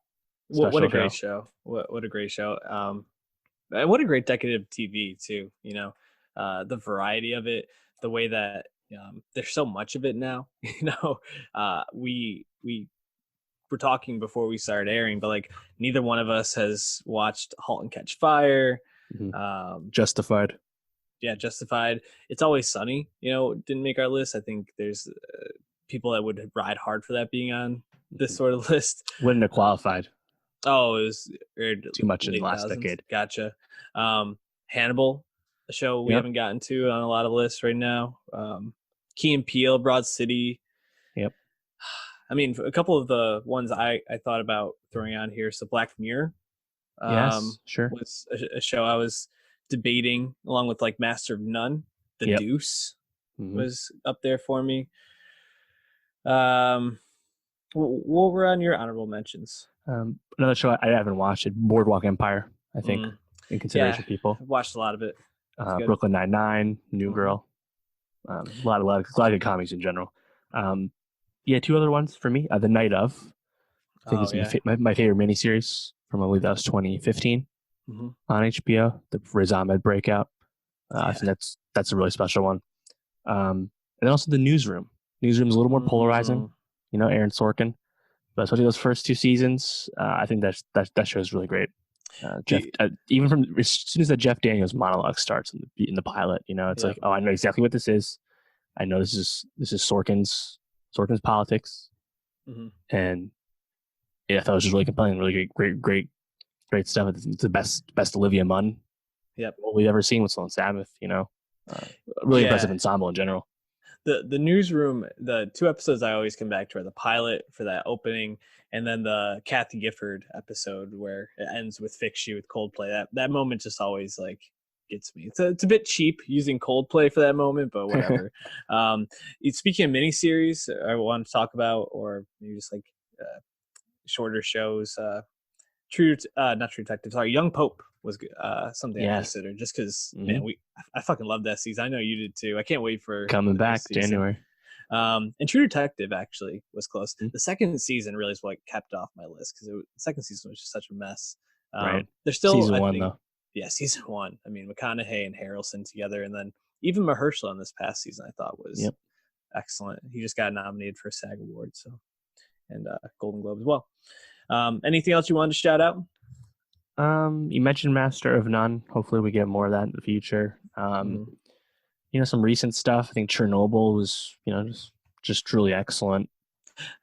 what special a great show. show. What a great show. And what a great decade of TV too. The variety of it, the way that there's so much of it now. We were talking before we started airing, but like neither one of us has watched *Halt and Catch Fire*. Justified. Yeah, Justified. It's Always Sunny. Didn't make our list. I think there's people that would ride hard for that being on this sort of list. Wouldn't have qualified. Oh, it was too much in the late last thousands. decade. Gotcha. Hannibal, a show we haven't gotten to on a lot of lists right now. Key and Peele, Broad City. Yep. I mean, a couple of the ones I thought about throwing on here. So Black Mirror. Yes, sure. Was a show I was debating along with like Master of None. The Deuce was up there for me. What were on your honorable mentions? Another show I haven't watched it, Boardwalk Empire, I think, in consideration people. I've watched a lot of it. Brooklyn Nine-Nine, New Girl. A lot of good comedies in general. Two other ones for me. The Night Of. I think it's my favorite miniseries from, I believe that was 2015 on HBO, the Riz Ahmed breakout. I think that's a really special one. And then also The Newsroom. Newsroom is a little more polarizing, Aaron Sorkin. But especially those first two seasons, I think that show is really great. Even from as soon as that Jeff Daniels monologue starts in the pilot, it's like, oh, I know exactly what this is. I know this is Sorkin's politics, and I thought it was just really compelling, really great stuff. It's the best Olivia Munn what we've ever seen with Sloan Sabbath. Really impressive ensemble in general. The Newsroom, the two episodes I always come back to are the pilot for that opening, and then the Kathy Gifford episode where it ends with Fix You with Coldplay. That moment just always like gets me. It's a bit cheap using Coldplay for that moment, but whatever. Speaking of miniseries, I want to talk about, or maybe just like shorter shows. Not True Detective. Sorry, Young Pope was something I considered just because man, I fucking love that season. I know you did too. I can't wait for coming back January. And True Detective actually was close. The second season really is what kept off my list because the second season was just such a mess. Right. There's still season one though. Yeah, season one. I mean, McConaughey and Harrelson together, and then even Mahershala on this past season, I thought was excellent. He just got nominated for a SAG award, and Golden Globe as well. Anything else you wanted to shout out? You mentioned Master of None. Hopefully we get more of that in the future. Some recent stuff. I think Chernobyl was, just truly excellent.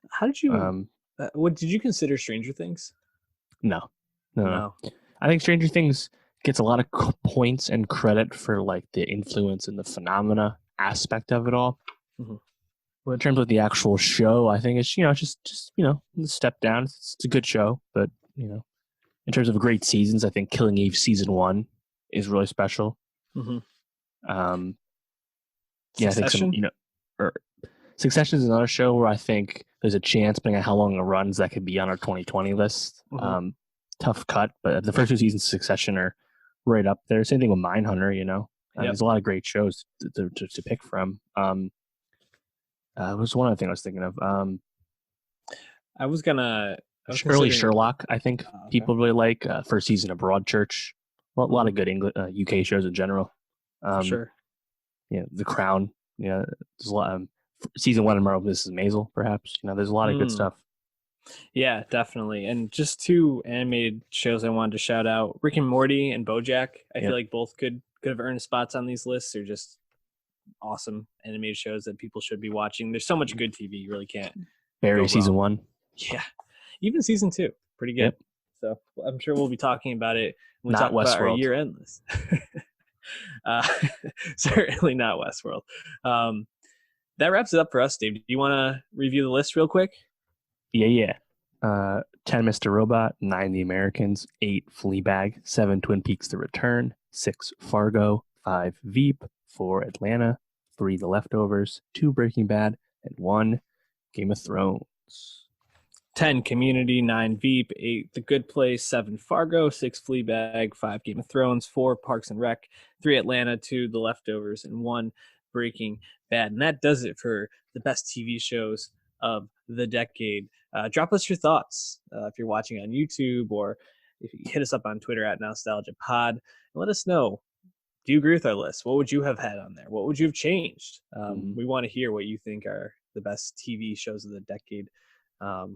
How did you, what did you consider Stranger Things? No. I think Stranger Things gets a lot of points and credit for like the influence and the phenomena aspect of it all. But in terms of the actual show, I think it's, just a step down. It's a good show, but, in terms of great seasons, I think Killing Eve season 1 is really special. I think Succession is another show where I think there's a chance, depending on how long it runs, that could be on our 2020 list. Tough cut, but the first two seasons of Succession are right up there. Same thing with Mindhunter, there's a lot of great shows to pick from. Was one other thing I was thinking of. Early Sherlock, I think people really like. First season of Broadchurch. A lot of good English, UK shows in general. Sure. Yeah, The Crown. Yeah, there's a lot. Season 1 of Marvel Mrs. Maisel, perhaps. There's a lot of good stuff. Yeah, definitely. And just two animated shows I wanted to shout out: Rick and Morty and BoJack. I feel like both could could have earned spots on these lists are just awesome animated shows that people should be watching. There's so much good TV, you really can't Barry go season wrong. 1. Yeah, even season 2, pretty good. Yep. So I'm sure we'll be talking about it when we Not talk about our Westworld. year-end list. Certainly not Westworld. That wraps it up for us, Dave. Do you want to review the list real quick? Yeah. 10 Mr. Robot, 9 The Americans, 8 Fleabag, 7 Twin Peaks The Return, 6 Fargo, 5 Veep, 4 Atlanta, 3 The Leftovers, 2 Breaking Bad, and 1 Game of Thrones. 10 Community, 9 Veep, 8 The Good Place, 7 Fargo, 6 Fleabag, 5 Game of Thrones, 4 Parks and Rec, 3 Atlanta, 2 The Leftovers, and 1 Breaking Bad. And that does it for the best TV shows of the decade. Drop us your thoughts if you're watching on YouTube, or if you hit us up on Twitter at Nowstalgia Pod, and let us know. Do you agree with our list? What would you have had on there? What would you have changed? We want to hear what you think are the best TV shows of the decade. A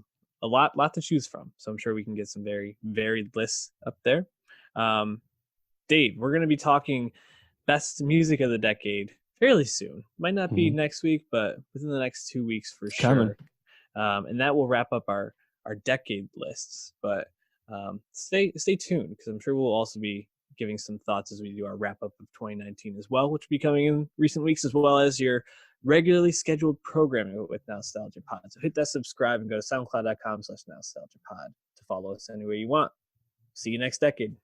lot to choose from, so I'm sure we can get some very varied lists up there. Dave, we're going to be talking best music of the decade fairly soon. Might not be next week, but within the next 2 weeks for sure. And that will wrap up our decade lists. But stay tuned, because I'm sure we'll also be giving some thoughts as we do our wrap up of 2019 as well, which will be coming in recent weeks, as well as your regularly scheduled programming with Nowstalgia Pod. So hit that subscribe and go to soundcloud.com/nostalgiapod to follow us any way you want. See you next decade.